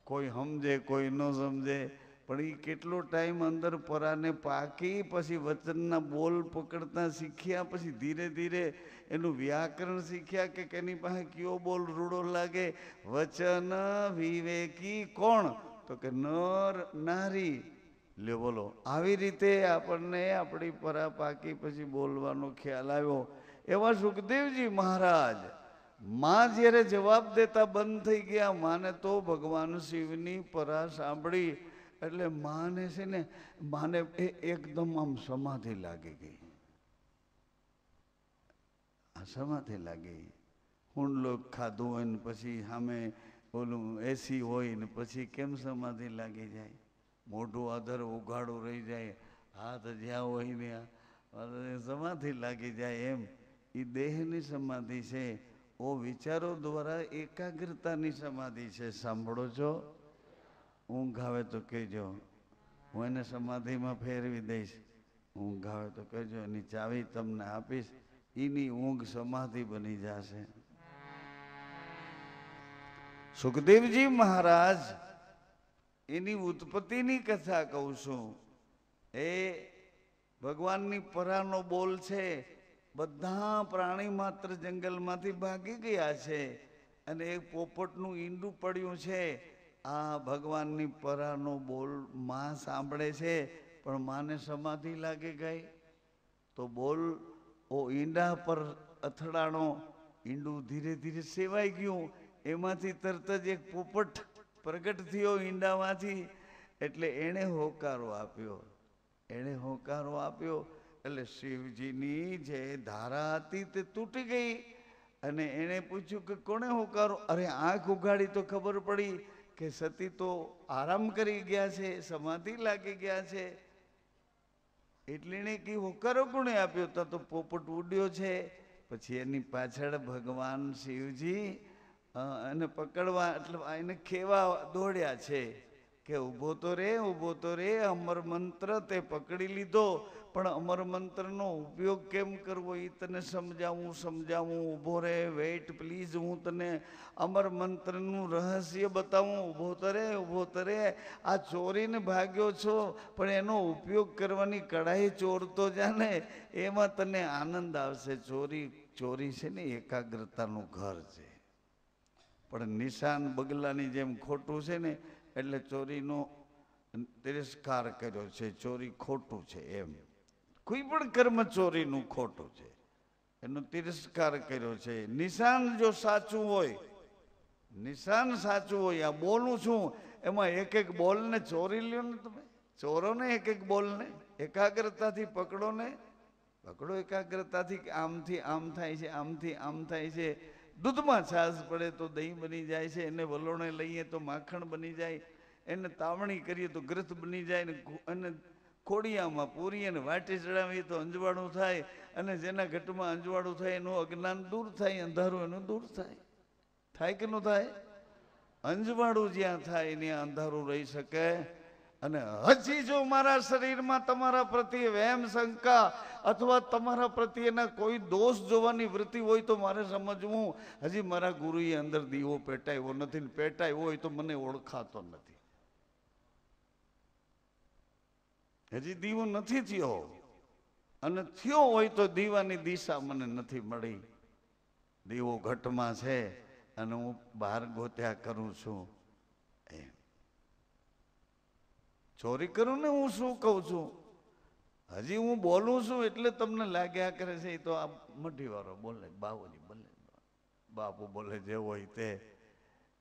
કોઈ સમજે કોઈ ન સમજે, પણ એ કેટલો ટાઈમ અંદર પરાને પાકી પછી વચનના બોલ પકડતા શીખ્યા, પછી ધીરે ધીરે એનું વ્યાકરણ શીખ્યા કે એની પાસે કયો બોલ રૂડો લાગે. વચન વિવેકી કોણ? તો કે નર નારી. લ્યો બોલો, આવી રીતે આપણને આપણી પરા પાકી પછી બોલવાનો ખ્યાલ આવ્યો. એવા સુખદેવજી મહારાજ માં જ્યારે જવાબ દેતા બંધ થઈ ગયા, માને તો ભગવાન શિવની પરા સાંભળી એટલે માને છે ને, માને એકદમ આમ સમાધિ લાગી ગઈ. આ સમાધિ લાગી. હુંડલો ખાધું હોય ને પછી સામે ઓલું એસી હોય ને પછી કેમ સમાધિ લાગી જાય? મોઢું આધર ઉઘાડું રહી જાય, હાથ જ્યાં હોય ને સમાધિ લાગી જાય. એમ એ દેહની સમાધિ છે. ઓ વિચારો દ્વારા એકાગ્રતાની સમાધિ છે. સાંભળો છો? ઊંઘ આવે તો કહેજો, હું એને સમાધિમાં ફેરવી દઈશ. ઊંઘ આવે તો કહેજો, એની ચાવી તમને આપીશ, એની ઊંઘ સમાધિ બની જશે. સુખદેવજી મહારાજ એની ઉત્પત્તિની કથા કહું છું. એ ભગવાનની પરાનો બોલ છે. બધા પ્રાણી માત્ર જંગલમાંથી ભાગી ગયા છે અને એક પોપટનું ઈંડું પડ્યું છે. આ ભગવાનની પરાનો બોલ માં સાંભળે છે, પણ માને સમાધિ લાગી ગઈ. તો બોલ ઈંડા પર અથડાણો, ઈંડું ધીરે ધીરે સેવાઈ ગયું. એમાંથી તરત જ એક પોપટ પ્રગટ થયો ઈંડામાંથી. એટલે એણે હોકારો આપ્યો. એણે હોકારો આપ્યો એટલે શિવજીની જે ધારા હતી તે તૂટી ગઈ. અને એણે પૂછ્યું કે કોણે હોકારો? અરે આંખ ઉઘાડી તો ખબર પડી કે સતી તો આરામ કરી ગયા છે, સમાધિ લાગી ગયા છે. એટલે એને કે હોકારો કોણે આપ્યો? તો પોપટ ઉડ્યો છે. પછી એની પાછળ ભગવાન શિવજી એને પકડવા એટલે એને ખેવા દોડ્યા છે કે ઊભો તો રે, ઊભો તો રે. અમર મંત્ર તે પકડી લીધો, પણ અમર મંત્રનો ઉપયોગ કેમ કરવો એ તને સમજાવું. ઊભો રે, વેઇટ પ્લીઝ, હું તને અમર મંત્રનું રહસ્ય બતાવું. ઊભો તરે, ઊભો તરે. આ ચોરીને ભાગ્યો છો, પણ એનો ઉપયોગ કરવાની કઢાઈ ચોર તો જાને, એમાં તને આનંદ આવશે. ચોરી છે ને એકાગ્રતાનું ઘર છે, પણ નિશાન બગલાની જેમ ખોટું છે ને, એટલે ચોરીનો તિરસ્કાર કર્યો છે. ચોરી ખોટું છે એમ. કોઈ પણ કર્મ ચોરીનું ખોટું છે, એનો તિરસ્કાર કર્યો છે. નિશાન જો સાચું હોય, નિશાન સાચું હોય, આ બોલું છું એમાં એક એક બોલને ચોરી લ્યો ને તમે. ચોરો ને એક એક બોલને એકાગ્રતાથી પકડો ને. પકડો એકાગ્રતાથી. આમથી આમ થાય છે, આમથી આમ થાય છે. દૂધમાં છાશ પડે તો દહીં બની જાય છે, એને વલોણે લઈએ તો માખણ બની જાય, એને તાવણી કરીએ તો ગ્રથ બની જાય ને, અને ખોડિયામાં પૂરી અને વાટી ચડાવીએ તો અંજવાળું થાય. અને જેના ઘટમાં અંજવાળું થાય એનું અજ્ઞાન દૂર થાય, અંધારું એનું દૂર થાય. થાય કે ન થાય? અંજવાળું જ્યાં થાય ત્યાં અંધારું રહી શકે. અને હજી જો મારા શરીરમાં તમારા પ્રત્યે વહેમ શંકા અથવા તમારા પ્રત્યેના કોઈ દોષ જોવાની વૃત્તિ હોય તો મારે સમજવું, હજી મારા ગુરુએ અંદર દીવો પેટાવ્યો નથી, ને પેટાવ્યો હોય તો મને ઓળખાતો નથી. હજી દીવો નથી થયો, અને થયો હોય તો દીવાની દિશા મને નથી મળી. દીવો ઘટમાં છે અને હું બહાર ગોત્યા કરું છું. એમ ચોરી કરું ને હું શું કહું છું? હજી હું બોલું છું એટલે તમને લાગ્યા કરે છે એ તો આ મઢીવાળો બોલે, બાબુજી બોલે, બાપુ બોલે, જે હોય તે.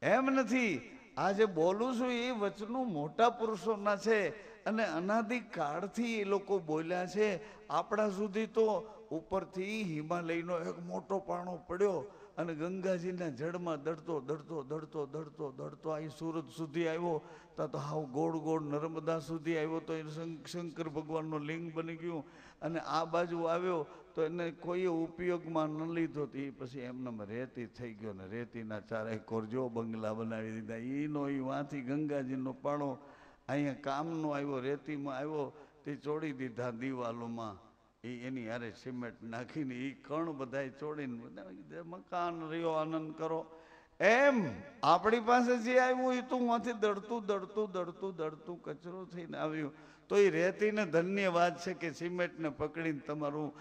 એમ નથી. આ જે બોલું છું એ વચનો મોટા પુરુષોના છે, અને અનાદિકાળથી એ લોકો બોલ્યા છે. આપણા સુધી તો ઉપરથી હિમાલયનો એક મોટો પાણો પડ્યો અને ગંગાજીના જળમાં દડતો દડતો દડતો દડતો દડતો અહીં સુરત સુધી આવ્યો. તો હાવ ગોળ ગોળ નર્મદા સુધી આવ્યો તો એ શંકર ભગવાનનો લિંગ બની ગયું. અને આ બાજુ આવ્યો તો એને કોઈએ ઉપયોગમાં ન લીધો, તો એ પછી એમને રેતી થઈ ગયો ને રેતીના ચારે કોરજો બંગલા બનાવી દીધા. એનો એ વાંથી ગંગાજીનો પાણો અહીંયા કામનો આવ્યો, રેતીમાં આવ્યો તે ચોડી દીધા દિવાલોમાં. એની હારે સિમેન્ટ નાખીને એ કણ બધાય ચોડીને બધા મકાન રહ્યો, આનંદ કરો. એમ આપણી પાસે જે આવ્યું એ તો માંથી દળતું દળતું દળતું દળતું કચરો થઈને આવ્યું. તો એ રહેતીને ધન્યવાદ છે કે સિમેન્ટને પકડીને તમારું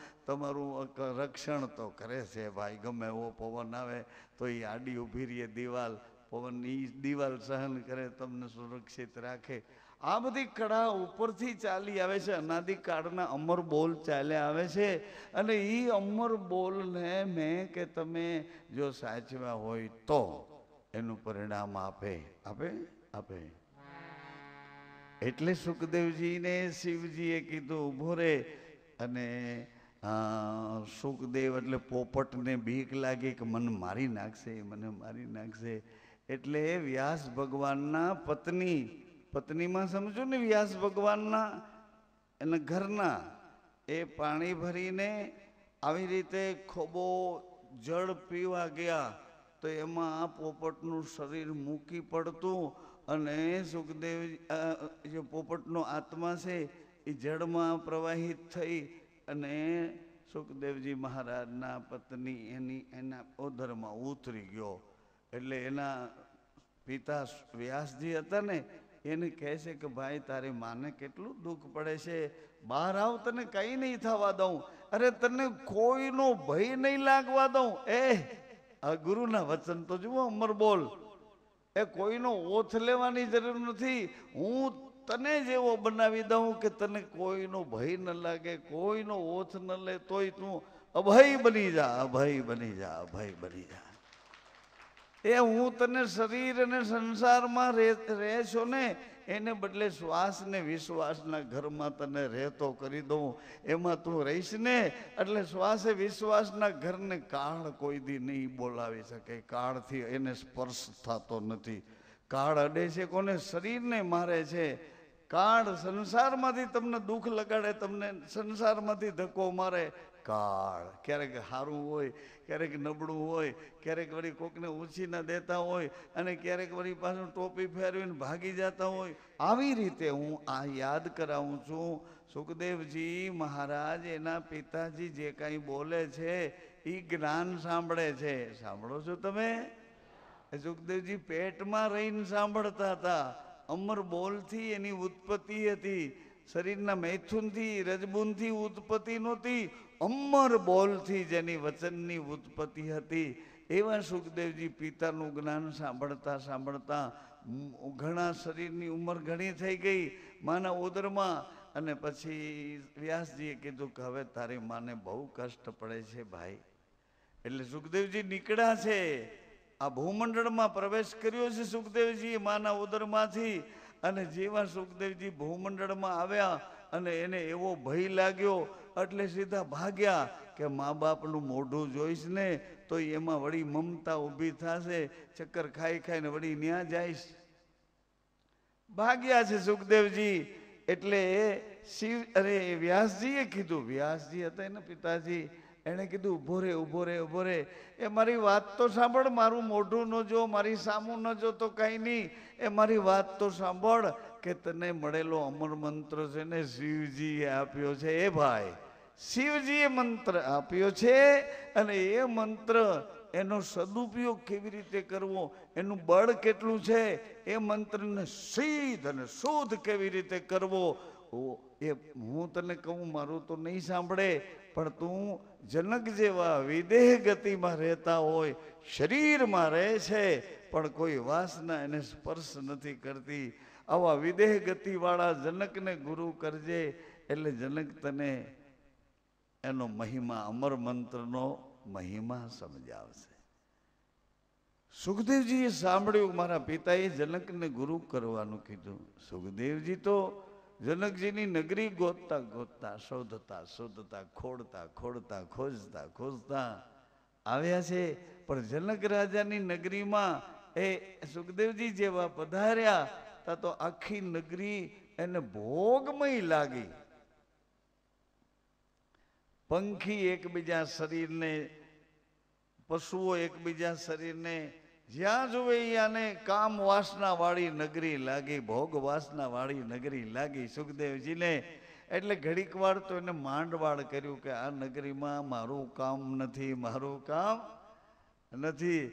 રક્ષણ તો કરે છે ભાઈ. ગમે એવો પવન આવે તો એ આડી ઊભી રહીએ દિવાલ, પવનની દિવાલ સહન કરે, તમને સુરક્ષિત રાખે. આ બધી કળા ઉપરથી ચાલી આવે છે, અનાદિકાળના અમર બોલ ચાલ્યા આવે છે. અને એ અમર બોલને મેં કે તમે જો સાચવ્યા હોય તો એનું પરિણામ આપે આપે આપે. એટલે સુખદેવજીને શિવજીએ કીધું ઊભો રે. અને સુખદેવ એટલે પોપટને બીક લાગી કે મને મારી નાખશે, મને મારી નાખશે. એટલે વ્યાસ ભગવાનના પત્નીમાં સમજો ને, વ્યાસ ભગવાનના એના ઘરના એ પાણી ભરીને આવી રીતે ખોબો જળ પીવા ગયા તો એમાં પોપટનું શરીર મૂકી પડતું અને સુખદેવ જે પોપટનો આત્મા છે એ જળમાં પ્રવાહિત થઈ અને સુખદેવજી મહારાજના પત્ની એના ઉદરમાં ઉતરી ગયો. એટલે એના પિતા વ્યાસજી હતા ને એને કહે છે કે ભાઈ તારી માને કેટલું દુઃખ પડે છે, બહાર આવ, તને કંઈ નહીં થવા દઉં, અરે તને કોઈનો ભય નહીં લાગવા દઉં. આ ગુરુના વચન તો જુઓ, અમર બોલ. એ કોઈનો ઓથ લેવાની જરૂર નથી, હું તને જેવો બનાવી દઉં કે તને કોઈનો ભય ન લાગે, કોઈનો ઓથ ન લે, તોય તું અભય બની જા, અભય બની જા, અભય બની જા. એ હું તને શરીર અને સંસારમાં રહેશો ને એને બદલે શ્વાસ ને વિશ્વાસના ઘરમાં તને રહેતો કરી દઉં. એમાં તું રહીશ ને એટલે શ્વાસે વિશ્વાસના ઘરને કાળ કોઈ દી નહીં બોલાવી શકે. કાળથી એને સ્પર્શ થતો નથી. કાળ અડે છે કોને? શરીરને મારે છે. કાળ સંસારમાંથી તમને દુઃખ લગાડે, તમને સંસારમાંથી ધક્કો મારે. કાળ ક્યારેક સારું હોય, ક્યારેક નબળું હોય, ક્યારેક વળી કોકને ઊંચી ના દેતા હોય અને ક્યારેક વળી પાછું ટોપી ફેરવીને ભાગી જતા હોય. આવી રીતે હું આ યાદ કરાવું છું. સુખદેવજી મહારાજ એના પિતાજી જે કાંઈ બોલે છે એ જ્ઞાન સાંભળે છે. સાંભળો છો તમે? સુખદેવજી પેટમાં રહીને સાંભળતા હતા. અમર બોલથી એની ઉત્પત્તિ હતી. શરીરના મૈથુનથી રજબુનથી ઉત્પત્તિ નહોતી, અમર બોલથી જેની વચનની ઉત્પત્તિ હતી. એવા સુખદેવજી પિતાનું જ્ઞાન સાંભળતા સાંભળતા ઘણા શરીરની ઉંમર ઘણી થઈ ગઈ માના ઉદરમાં. અને પછી વ્યાસજીએ કીધું કે હવે તારી માને બહુ કષ્ટ પડે છે ભાઈ. એટલે સુખદેવજી નીકળ્યા છે, આ ભૂમંડળમાં પ્રવેશ કર્યો છે સુખદેવજી માના ઉદરમાંથી. અને જેવા સુખદેવજી ભૂમંડળમાં આવ્યા અને એને એવો ભય લાગ્યો એટલે સીધા ભાગ્યા કે મા બાપનું મોઢું જોઈશ ને તો એમાં વળી મમતા ઊભી થશે. ચક્કર ખાઈ ખાઈને વળી ન્યા જઈશ. ભાગ્યા છે સુખદેવજી. એટલે વ્યાસજીએ કીધું, વ્યાસજી હતા એના પિતાજી, એણે કીધું ઊભો રે ઊભો રે ઊભો રે. એ મારી વાત તો સાંભળ, મારું મોઢું ન જો, મારી સામું ન જો તો કંઈ નહીં. એ મારી વાત તો સાંભળ કે તને મળેલો અમર મંત્ર છે ને શિવજીએ આપ્યો છે. એ ભાઈ શિવજીએ મંત્ર આપ્યો છે અને એ મંત્ર એનો સદુપયોગ કેવી રીતે કરવો, એનું બળ કેટલું છે, એ મંત્રને સિદ્ધ અને શુદ્ધ કેવી રીતે કરવો એ હું તને કહું. મારું તો નહીં સાંભળે, પણ તું જનક જેવા વિદેહ ગતિમાં રહેતા હોય, શરીરમાં રહે છે પણ કોઈ વાસના એને સ્પર્શ નથી કરતી. આવા વિદેહ ગતિવાળા જનકને ગુરુ કરજે એટલે જનક તને એનો મહિમા, અમર મંત્રનો મહિમા સમજાવશે. સુખદેવજીએ સાંભળ્યું, મારા પિતાએ જનકને ગુરુ કરવાનું કીધું. સુખદેવજી તો જનકજીની નગરી ગોતતા ગોતતા, શોધતા શોધતા, ખોડતા ખોડતા, ખોજતા ખોજતા આવ્યા છે. પણ જનક રાજાની નગરીમાં એ સુખદેવજી જેવા પધાર્યા તા તો આખી નગરી એને ભોગમય લાગી. પંખી એકબીજા શરીરને, પશુઓ એકબીજા શરીરને જ્યાં જોવે યાને કામ વાસના વાળી નગરી લાગી, ભોગ વાસના વાળી નગરી લાગી સુખદેવજીને. એટલે ઘડીક વાર તો એને માંડવાળ કર્યું કે આ નગરીમાં મારું કામ નથી, મારું કામ નથી.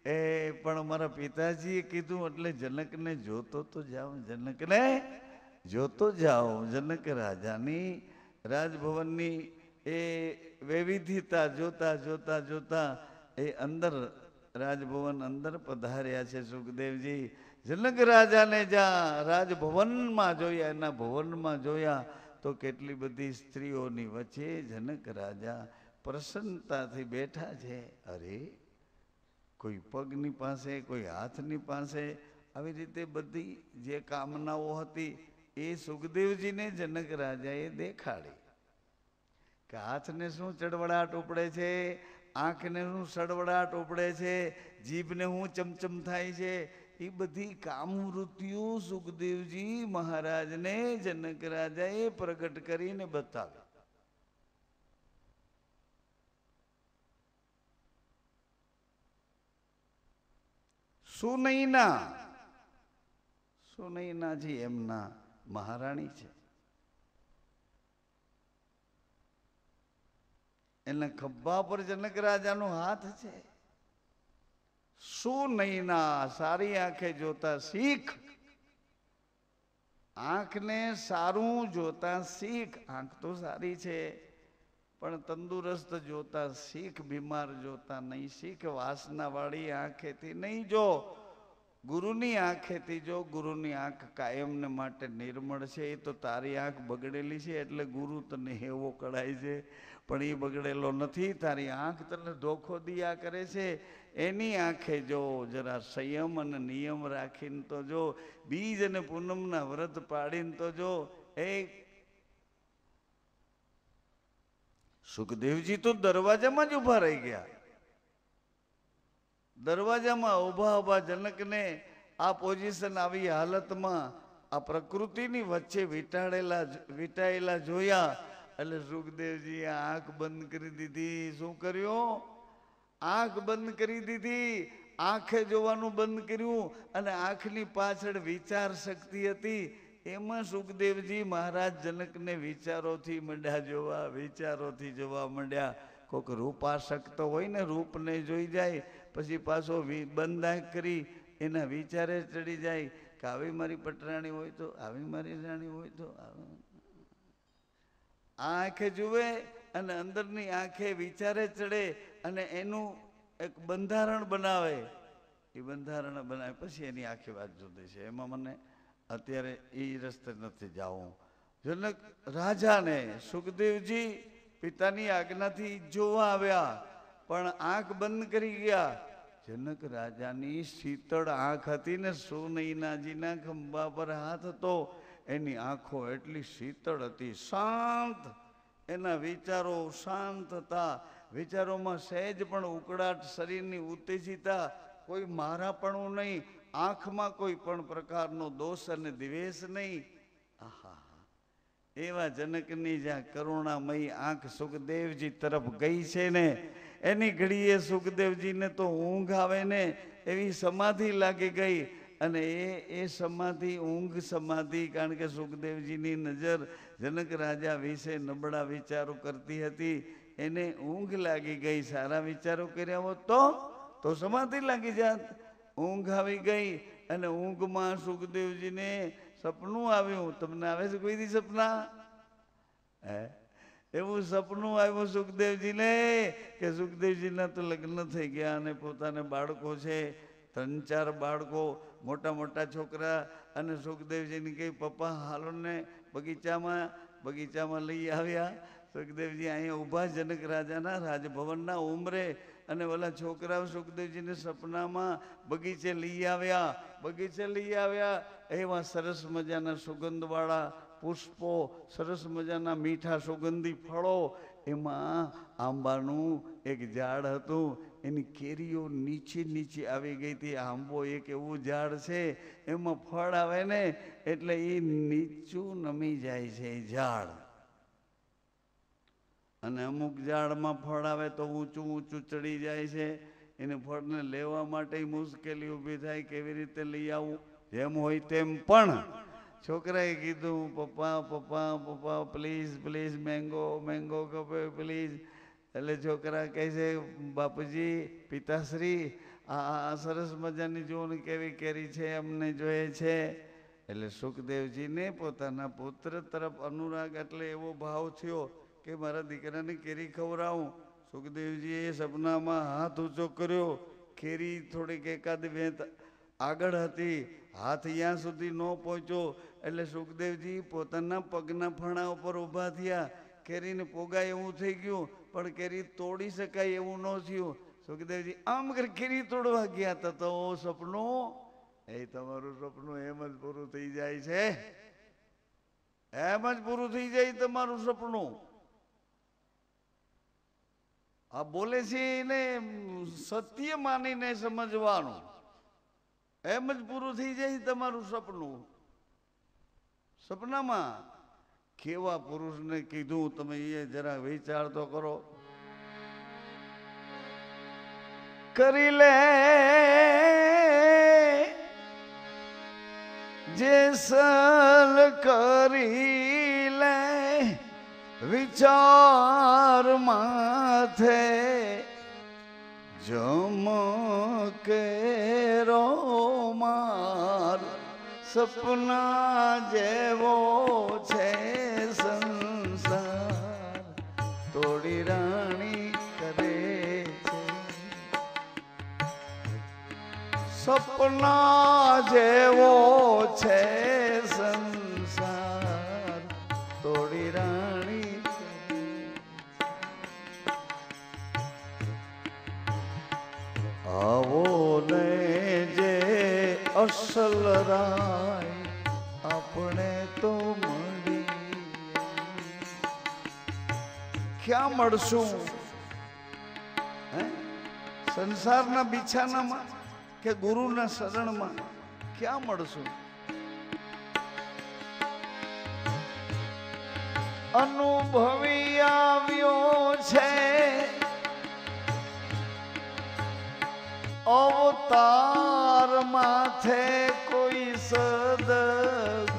એ પણ મારા પિતાજીએ કીધું એટલે જનકને જોતો તો જાઓ, જનકને જોતો જાઓ. જનક રાજાની રાજભવનની એ વૈવિધ્યતા જોતા જોતા જોતા એ અંદર રાજભવન અંદર પધાર્યા છે સુખદેવજી. જનક રાજાને જ્યાં રાજભવનમાં જોયા, એના ભવનમાં જોયા તો કેટલી બધી સ્ત્રીઓની વચ્ચે જનક રાજા પ્રસન્નતાથી બેઠા છે. અરે કોઈ પગની પાસે, કોઈ હાથની પાસે, આવી રીતે બધી જે કામનાઓ હતી એ સુખદેવજીને જનક રાજાએ દેખાડી કે હાથને શું ચડવડાટ ઉપડે છે, આંખને શું સડવડાટ ઉપડે છે, જીભને શું ચમચમ થાય છે, એ બધી કામવૃત્તિઓ સુખદેવજી મહારાજને જનક રાજાએ પ્રગટ કરીને બતાવી. સુનૈનાજી એમના મહારાણી છે. એના ખભા પર જનક રાજાનો હાથ છે. સુનૈના, સારી આંખે જોતા શીખ. આંખને સારું જોતા શીખ. આંખ તો સારી છે પણ તંદુરસ્ત જોતા શીખ, બીમાર જોતા નહીં શીખ. વાસના વાળી આંખેથી નહીં જો, ગુરુની આંખેથી જો. ગુરુની આંખ કાયમને માટે નિર્મળ છે. એ તો તારી આંખ બગડેલી છે એટલે ગુરુ તને હેવો કળાય છે, પણ એ બગડેલો નથી. તારી આંખ તને ધોખો દિયા કરે છે. એની આંખે જો, જરા સંયમ અને નિયમ રાખીને તો જો, બીજ અને પૂનમના વ્રત પાડીને તો જો. એ સુખદેવજી તો દરવાજામાં જ ઉભા રહી ગયા. દરવાજામાં ઉભા ઉભા જનકને આ પોઝિશન, આવી હાલતમાં આ પ્રકૃતિની વચ્ચે વીંટાયેલા જોયા એટલે સુખદેવજી આંખ બંધ કરી દીધી. શું કર્યું? આંખ બંધ કરી દીધી. આંખે જોવાનું બંધ કર્યું અને આંખની પાછળ વિચાર શક્તિ હતી. એમાં સુખદેવજી મહારાજ જનકને વિચારોથી મંડ્યા જોવા, વિચારોથી જોવા માંડ્યા. કોઈક રૂપાસક્ત હોય ને, રૂપને જોઈ જાય પછી પાછો બંધ આંખ કરી એના વિચારે ચડી જાય કે આવી મારી પટરાણી હોય તો, આવી મારી રાણી હોય તો. આંખે જુએ અને અંદરની આંખે વિચારે ચડે અને એનું એક બંધારણ બનાવે. એ બંધારણ બનાવે પછી એની આખી વાત જુદી છે. એમાં મને અત્યારે એ રસ્તે નથી જાવું. જનક રાજાને સુખદેવજી પિતાની આજ્ઞાથી જોવા આવ્યા પણ આંખ બંધ કરી ગયા. જનક રાજાની શીતળ આંખ હતી ને, સુનૈનાજીના ખંભા પર હાથ હતો. એની આંખો એટલી શીતળ હતી, શાંત. એના વિચારો શાંત હતા. વિચારોમાં સહેજ પણ ઉકળાટ, શરીરની ઉત્તેજિતા, કોઈ મારાપણું નહીં. આંખમાં કોઈ પણ પ્રકારનો દોષ અને દ્વેષ નહીં. આહા, એવા જનકની જ્યાં કરુણામયી આંખ સુખદેવજી તરફ ગઈ છે ને, એની ઘડીએ સુખદેવજીને તો ઊંઘ આવે ને એવી સમાધિ લાગી ગઈ. અને એ સમાધિ, ઊંઘ સમાધિ, કારણ કે સુખદેવજીની નજર જનક રાજા વિશે નબળા વિચારો કરતી હતી. એને ઊંઘ લાગી ગઈ. સારા વિચારો કર્યા હોત તો સમાધિ લાગી જાત. ઊંઘ આવી ગઈ અને ઊંઘમાં સુખદેવજીને સપનું આવ્યું. તમને આવે છે કોઈ દી સપના? એવું સપનું આવ્યું સુખદેવજીને કે સુખદેવજીના તો લગ્ન થઈ ગયા અને પોતાને બાળકો છે, 3-4 બાળકો, મોટા મોટા છોકરા. અને સુખદેવજીને કહી, પપ્પા હાલો ને બગીચામાં લઈ આવ્યા. સુખદેવજી અહીંયા ઊભા જનક રાજાના રાજભવનના ઉંબરે અને ઓલા છોકરાઓ સુખદેવજીને સપનામાં બગીચે લઈ આવ્યા. એવા સરસ મજાના સુગંધવાળા પુષ્પો, સરસ મજાના મીઠા સુગંધી ફળો. એમાં આંબાનું એક ઝાડ હતું. એની કેરીઓ નીચે આવી ગઈ હતી. આંબો એક એવું ઝાડ છે, એમાં ફળ આવે ને એટલે એ નીચું નમી જાય છે એ ઝાડ. અને અમુક ઝાડમાં ફળ આવે તો ઊંચું ચડી જાય છે. એને ફળને લેવા માટે મુશ્કેલી ઊભી થાય, કેવી રીતે લઈ આવું. જેમ હોય તેમ પણ છોકરાએ કીધું, પપ્પા પ્લીઝ મેંગો કપે પ્લીઝ. એટલે છોકરા કહે છે, બાપુજી પિતાશ્રી આ સરસ મજાની જુઓ ને કેવી કેરી છે, અમને જોઈએ છે. એટલે સુખદેવજીને પોતાના પુત્ર તરફ અનુરાગ એટલે એવો ભાવ થયો કે મારા દીકરાને કેરી ખવડાવું. સુખદેવજીએ સપનામાં હાથ ઊંચો કર્યો, કેરી થોડીક એકાદ વેત આગળ હતી, હાથ અહીંયા સુધી ન પહોંચ્યો. એટલે સુખદેવજી પોતાના પગના ફણા ઉપર ઊભા થયા. કેરીને પોગાય એવું થઈ ગયું, પણ કેરી તોડી શકાય એવું ન થયું. સુખદેવજી આમ કરી કેરી તોડવા ગયા હતા તો સપનું એ તમારું સપનું એમ જ પૂરું થઈ જાય છે, એમ જ પૂરું થઈ જાય તમારું સપનું. આ બોલે છે એને સત્ય માનીને સમજવાનું, એમ જ પૂરું થઈ જાય તમારું સપનું. સપનામાં કેવા પુરુષને કીધું તમે એ જરા વિચાર તો કરો. કરી લે જેસલ કરી લે વિચાર માથે જમકે રોમાર સપના જેવો છે સંસાર તોડી રાણી કરે છે. સપના જેવો છે સંસાર તોડી રાણી કરે. આવો ને જે અસલ રાય આપણે તો મળી ક્યાં મળશું? સંસારના બિછાનામાં કે ગુરુના શરણમાં ક્યાં મળશું? અનુભવી આવ્યો છે અવતાર માથે કોઈ સદ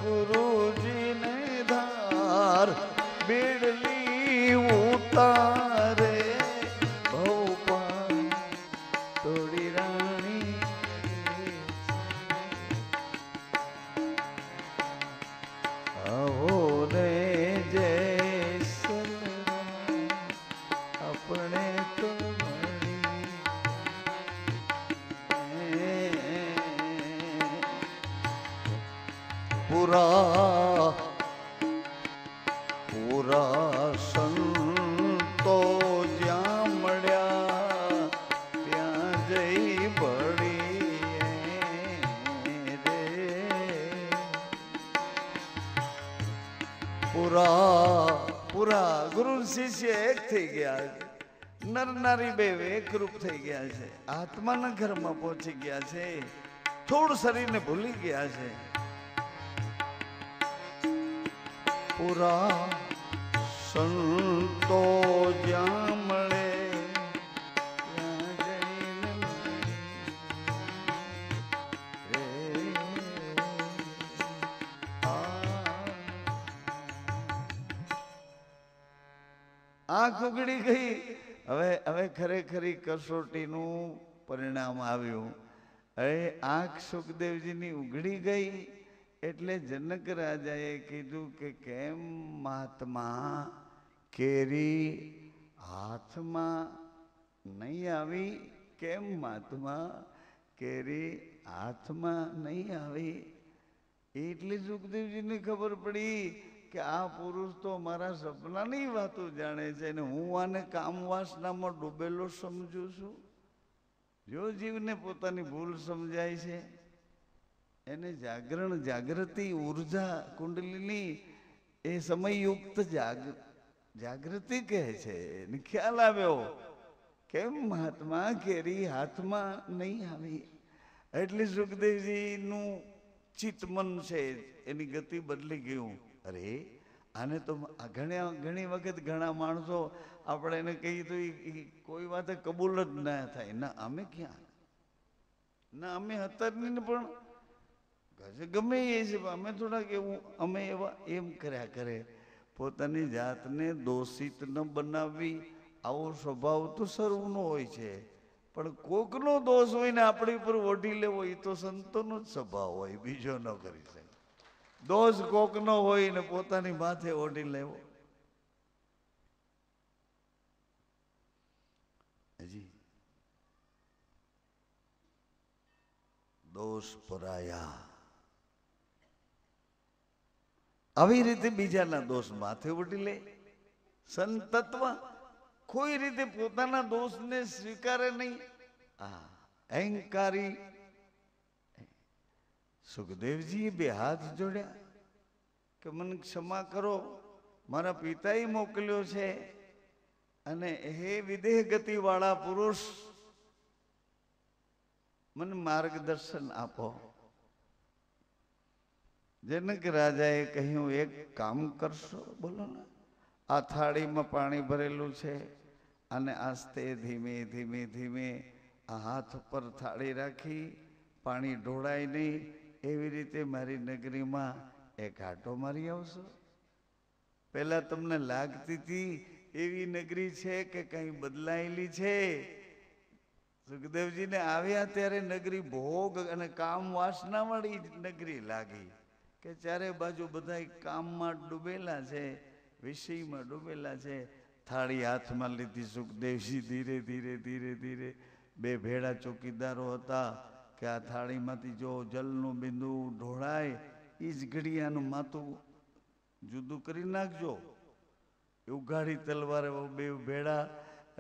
ગુરુજીને ધાર બેડલી ઉતારે ભવપાન તોડી રાણી. આવો ને જે આપણે તો પૂરા પૂરા સંતો જ્યાં મળ્યા ત્યાં જઈ ભળી રે. પૂરા ગુરુ શિષ્ય એક થઈ ગયા, નર નારી બે એકરૂપ થઈ ગયા છે, આત્માના ઘરમાં પહોંચી ગયા છે, થોડું શરીરને ભૂલી ગયા છે. પૂરા સંતો જ્યાં મળે ત્યાં જઈને આંખ ઉઘડી ગઈ. હવે ખરેખરી કસોટીનું પરિણામ આવ્યું. હવે આંખ સુખદેવજીની ઉઘડી ગઈ એટલે જનક રાજાએ કીધું કે કેમ મહાત્મા કેરી હાથમાં નહીં આવી? કેમ મહાત્મા કેરી હાથમાં નહીં આવી? એટલે સુખદેવજીને ખબર પડી કે આ પુરુષ તો મારા સપનાની વાતો જાણે છે ને હું આને કામ વાસનામાં ડૂબેલો સમજું છું. જો જીવને પોતાની ભૂલ સમજાય છે એને જાગૃતિ ઉર્જા કુંડલીની એ સમયયુક્ત જાગૃતિ કહે છે. એને ખ્યાલ આવ્યો કેમ મહાત્મા કેરી હાથમાં નહીં આવી? એટલે સુખદેવજીનું ચિત્તમન છે એની ગતિ બદલી ગયું. અરે આને તો ઘણી વખત ઘણા માણસો આપણે એને કહીએ તો કોઈ વાત કબૂલ જ ના થાય. ના અમે ક્યાં, ના અમે હતરની પણ ગમે એ છે, અમે થોડાક એવું અમે એવા એમ કર્યા કરે. પોતાની જાતને દોષિત ન બનાવવી આવો સ્વભાવ તો સર્વનો હોય છે. પણ કોકનો દોષ હોય ને આપણી ઉપર ઓઢી લેવો એ તો સંતોનો જ સ્વભાવ હોય, બીજો ન કરી શકે. દોષ કોકનો હોય ને પોતાની માથે ઓઢી લેવો. હજી દોષ પરાયા, આવી રીતે બીજાના દોષ માથે ઓઢી લે. સંત તત્વ કોઈ રીતે પોતાના દોષને સ્વીકારે નહીં. અહંકારી. સુખદેવજીએ બે હાથ જોડ્યા કે મને ક્ષમા કરો, મારા પિતાએ મોકલ્યો છે, અને હે વિદેહ ગતિ વાળા પુરુષ, મને માર્ગદર્શન આપો. જનક રાજાએ કહ્યું, એક કામ કરશો? બોલો ને. આ થાળીમાં પાણી ભરેલું છે, અને આસ્તે ધીમે ધીમે ધીમે આ હાથ પર થાળી રાખી પાણી ઢોળાય નહીં એવી રીતે મારી નગરીમાં એક આંટો મારી આવશો. પહેલા તમને લાગતી હતી એવી નગરી છે કે કઈ બદલાયેલી છે? સુખદેવજીને આવ્યા ત્યારે નગરી ભોગ અને કામ વાસના વાળી નગરી લાગી, કે ચારે બાજુ બધા કામમાં ડૂબેલા છે, વિષયમાં ડૂબેલા છે. થાળી હાથમાં લીધી સુખદેવજી, ધીરે ધીરે ધીરે ધીરે. બે ભેડા ચોકીદારો હતા કે આ થાળીમાંથી જો જલનું બિંદુ ઢોળાય એ જ ઘડિયાનું માથું જુદું કરી નાખજો. ઉઘાડી તલવાર બે ભેડા.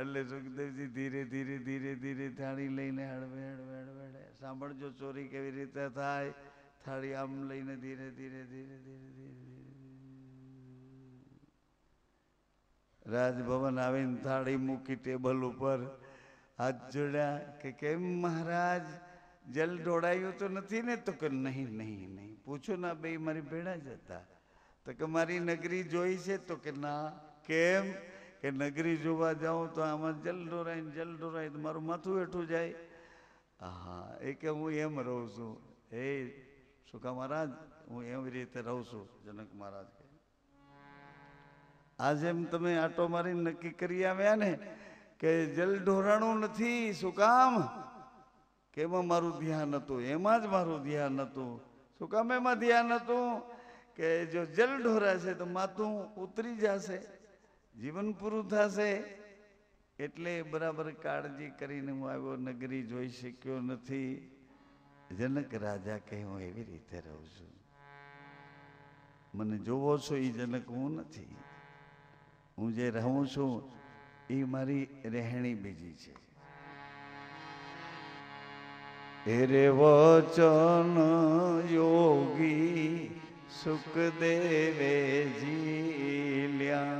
એટલે સુખદેવજી ધીરે ધીરે ધીરે ધીરે થાળી લઈને હળવે હળવે હળવે. સાંભળજો ચોરી કેવી રીતે થાય. થાળી આમ લઈને ધીરે ધીરે ધીરે ધીરે ધીરે રાજભવન આવીને થાળી મૂકી ટેબલ ઉપર, હાથ જોડ્યા કે કેમ મહારાજ, જલ ઢોળાયું તો નથી ને? તો કે નહીં નહીં નહીં. પૂછો ના, બે મારી ભેડા જ હતા. તો કે મારી નગરી જોઈ છે? તો કે ના. કેમ? કે નગરી જોવા જાઉં તો આમાં જલ ઢોરાય તો મારું માથું હેઠું જાય. હા, એ કે હું એમ રહું છું. હે સુખા મહારાજ, હું એવી રીતે રહું છું. જનક મહારાજ કે આજે એમ તમે આટો મારી નક્કી કરી આવ્યા ને કે જલ ઢોરાણું નથી. શું કામ? કે એમાં મારું ધ્યાન હતું. એમાં જ મારું ધ્યાન હતું. શું કામ એમાં ધ્યાન હતું? કે જો જલ ઢોરાશે તો માથું ઉતરી જશે, જીવન પૂરું થશે. એટલે બરાબર કાળજી કરીને હું આવ્યો, નગરી જોઈ શક્યો નથી. જનક રાજા કહે, હું એવી રીતે રહું છું. મને જોવો છો એ જનક હું નથી. હું જે રહું છું એ મારી રહેણી બીજી છે. રે વચન યોગી સુખદેવે જીલ્યા.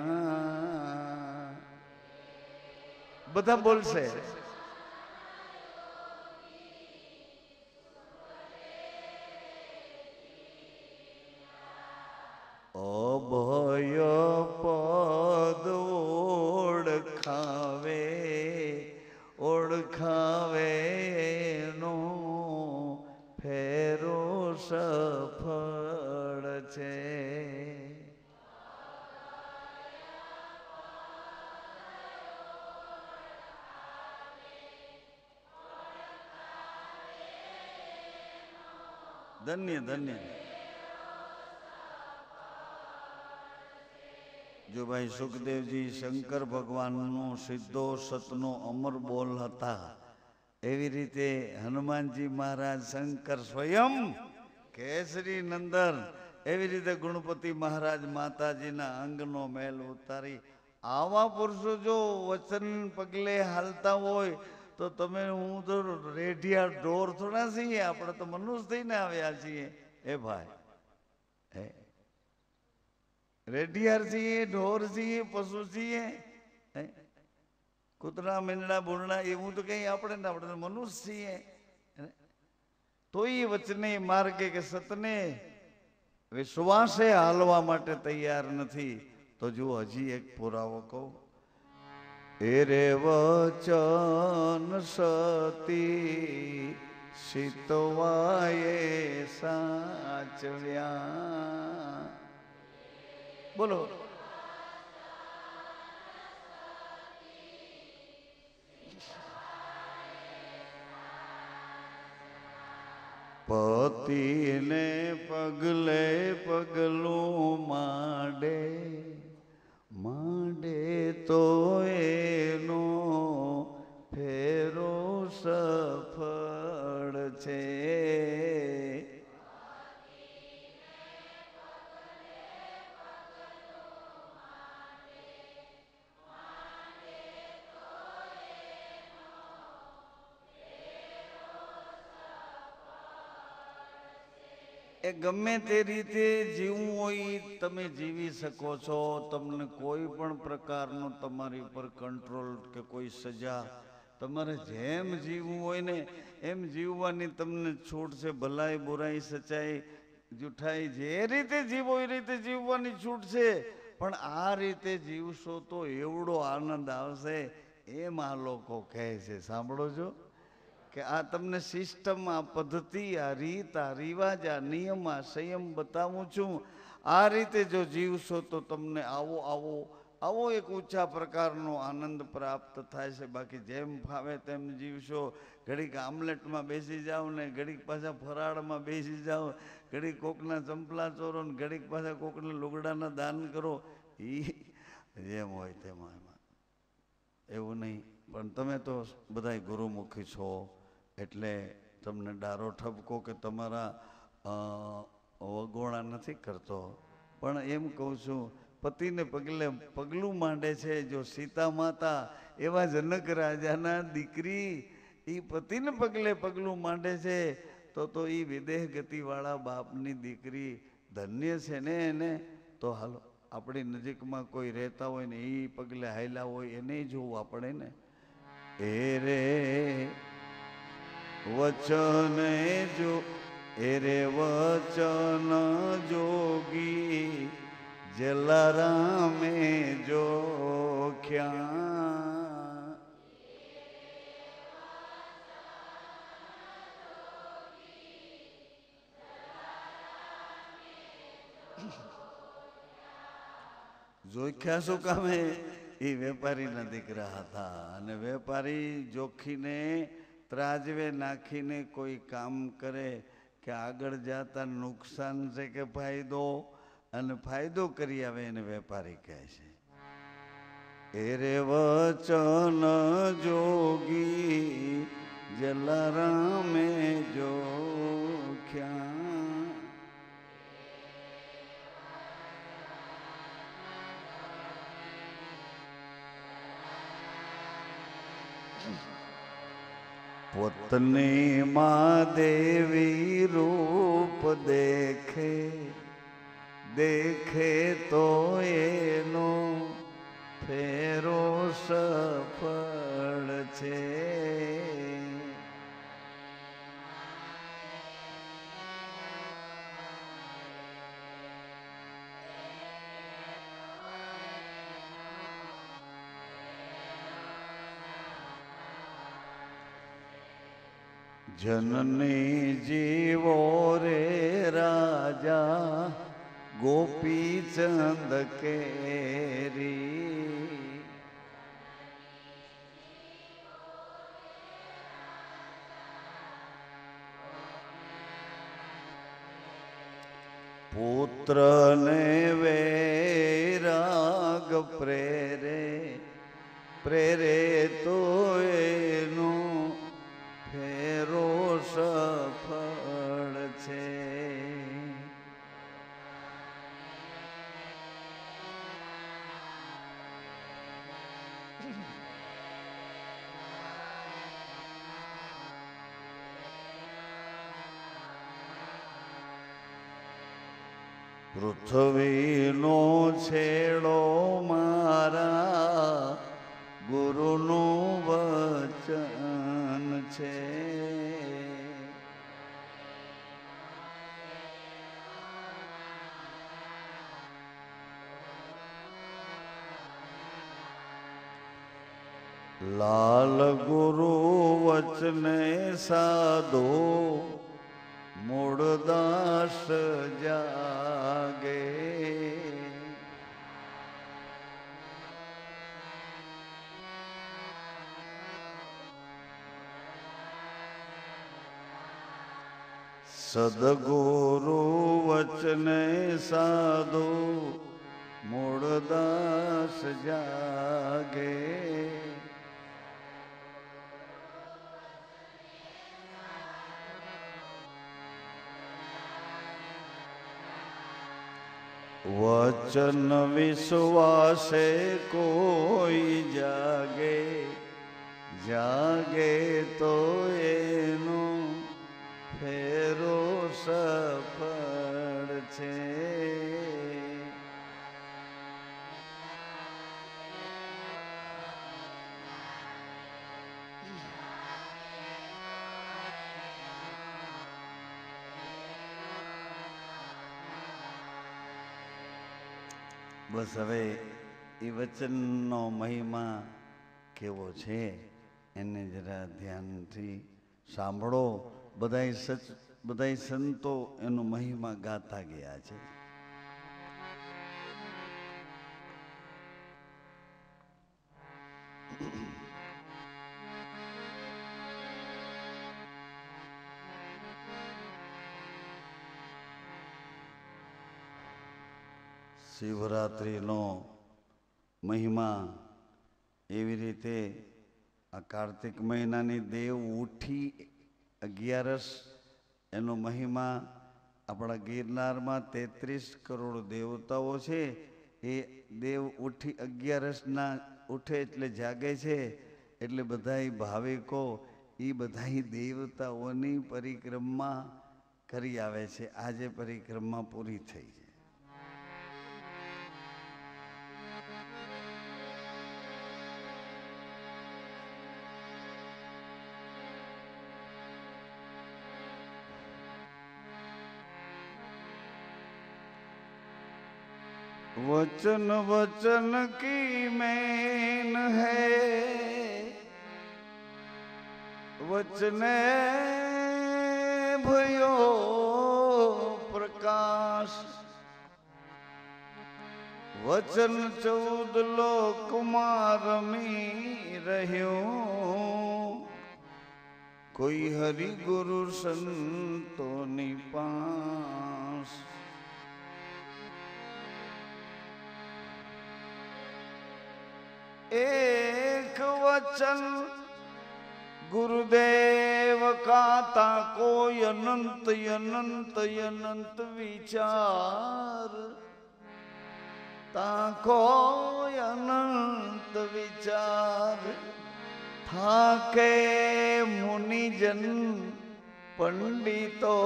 બધા બોલશે. અભય પદ ઓળખાવે, ઓળખાવે નો ફેરો સફળ છે. ધન્ય ધન્ય. જો ભાઈ સુખદેવજી શંકર ભગવાનનો સીધો સતનો અમર બોલ હતા, એવી રીતે હનુમાનજી મહારાજ શંકર સ્વયં કેસરી નંદન, એવી રીતે ગણપતિ મહારાજ માતાજીના અંગનો મેલ ઉતારી. આવા પુરુષો જો વચન પગલે હાલતા હોય તો તમે હું તો રેઢિયા ઢોર થોડા છીએ, આપણે તો મનુષ્ય થઈને આવ્યા છીએ. એ ભાઈ, હે રેઢિયાર છીએ, ઢોર છીએ, પશુ છીએ, કૂતરા મીંડડા બુરડા એવું તો કઈ આપણે તો મનુષ્ય છીએ. તો એ વચને માર્ગે કે સતને વિશ્વાસે હાલવા માટે તૈયાર નથી. તો જુઓ હજી એક પુરાવો કહું. એ રે વચન સતી શીતવાએ સાચવ્યા. બોલો. પતિને પગલે પગલું માંડે માંડે તો એનો ફેરો સફળ છે. એ ગમે તે રીતે જીવવું હોય તમે જીવી શકો છો. તમને કોઈ પણ પ્રકારનો તમારી ઉપર કંટ્રોલ કે કોઈ સજા, તમારે જેમ જીવવું હોય ને એમ જીવવાની તમને છૂટ છે. ભલાઈ બુરાઈ સચ્ચાઈ જુઠાઈ જે રીતે જીવો એ રીતે જીવવાની છૂટ છે. પણ આ રીતે જીવશો તો એવડો આનંદ આવશે એમ આ લોકો કહે છે. સાંભળો છો કે આ તમને સિસ્ટમ, આ પદ્ધતિ, આ રીત, આ રિવાજ, આ નિયમ, આ સંયમ બતાવું છું. આ રીતે જો જીવશો તો તમને આવો એક ઊંચા પ્રકારનો આનંદ પ્રાપ્ત થાય છે. બાકી જેમ ફાવે તેમ જીવશો, ઘડીક આમલેટમાં બેસી જાઓ ને ઘડીક પાછા ફરાળમાં બેસી જાઓ, ઘડીક કોકના ચંપલા ચોરો ને ઘડીક પાછા કોકના લુગડાના દાન કરો, એ જેમ હોય તેમાં એમાં એવું નહીં. પણ તમે તો બધાય ગુરુમુખી છો એટલે તમને ડારો ઠપકો કે તમારા વગોણા નથી કરતો. પણ એમ કહું છું, પતિને પગલે પગલું માંડે છે. જો સીતા માતા એવા જનક રાજાના દીકરી એ પતિને પગલે પગલું માંડે છે તો એ વિદેહ ગતિવાળા બાપની દીકરી ધન્ય છે ને એને. તો હાલો આપણી નજીકમાં કોઈ રહેતા હોય ને એ પગલે હાયલા હોય એને જોવું આપણે ને. એ રે વચન જો એરે વચન જોગી જલારામે જોખ્યા. જોખ્યા શું કામે? એ વેપારીના દીકરા હતા અને વેપારી જોખીને ત્રાજવે નાખીને કોઈ કામ કરે કે આગળ જતા નુકસાન છે કે ફાયદો, અને ફાયદો કરી આવે એને વેપારી કહે છે. એરે વચન જોગી જલારામે જોખ્યા. પોતની માં દેવી રૂપ દેખે દેખે તો એનો ફેરો સફળ છે. જનની જીવો રે રાજા ગોપી ચંદ કેરી. પુત્ર ને વૈરાગ પ્રેરે પ્રેરે તો એનો ફેરો સફળ છે. પૃથ્વીનો છેડો મારા ગુરુનું વચન છે. લાલ ગુરુ વચને સાધો મૂળદાસ જાગે. સદગુરુ વચને સાધુ મૂળદાસ જાગે. વચન વિશ્વાસે કોઈ જાગે, જાગે તો એનો ફેરો સફળ છે. બસ હવે એ વચનનો મહિમા કેવો છે એને જરા ધ્યાનથી સાંભળો. બધાય સંતો એનો મહિમા ગાતા ગયા છે. શિવરાત્રિનો મહિમા એવી રીતે આ કાર્તિક મહિનાની દેવ ઉઠી 11 એનો મહિમા આપણા ગિરનારમાં 33 કરોડ દેવતાઓ છે. એ દેવ ઉઠી 11ના ઉઠે એટલે જાગે છે. એટલે બધાય ભાવિકો એ બધાય દેવતાઓની પરિક્રમા કરી આવે છે. આજે પરિક્રમા પૂરી થઈ છે. वचन वचन की मैन है, वचने भयो प्रकाश. वचन 14 લોકમાં રમી રહ્યો, કોઈ હરિગુરુ સંતોની પાસ. एक वचन गुरुदेव का ताको अनंत अनंत अनंत विचार, ताको अनंत विचार. थाके मुनिजन पंडितो,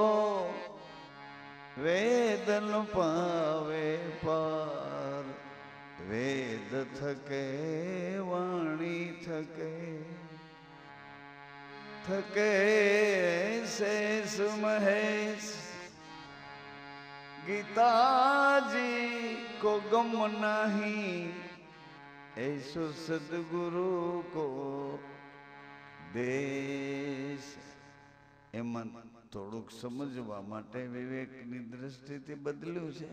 वेदन पावे पार. वेद थके वाणी थके, थके शेष महेश. गीता जी को गम नहीं, ऐसो सदगुरु को देश. એમાં થોડુંક સમજવા માટે વિવેકની દ્રષ્ટિથી બદલ્યું છે.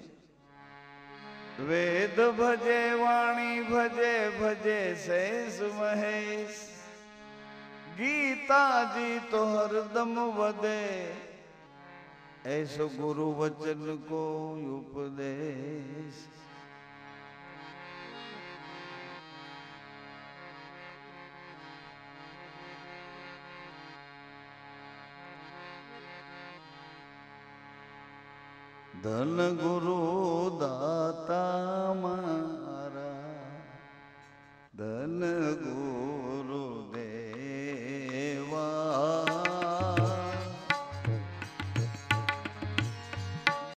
वेद भजे वाणी भजे भजे शेष महेश. गीता जी तो हरदम वदे, ऐसो गुरु वचन को उपदेश. धन गुरु दाता मा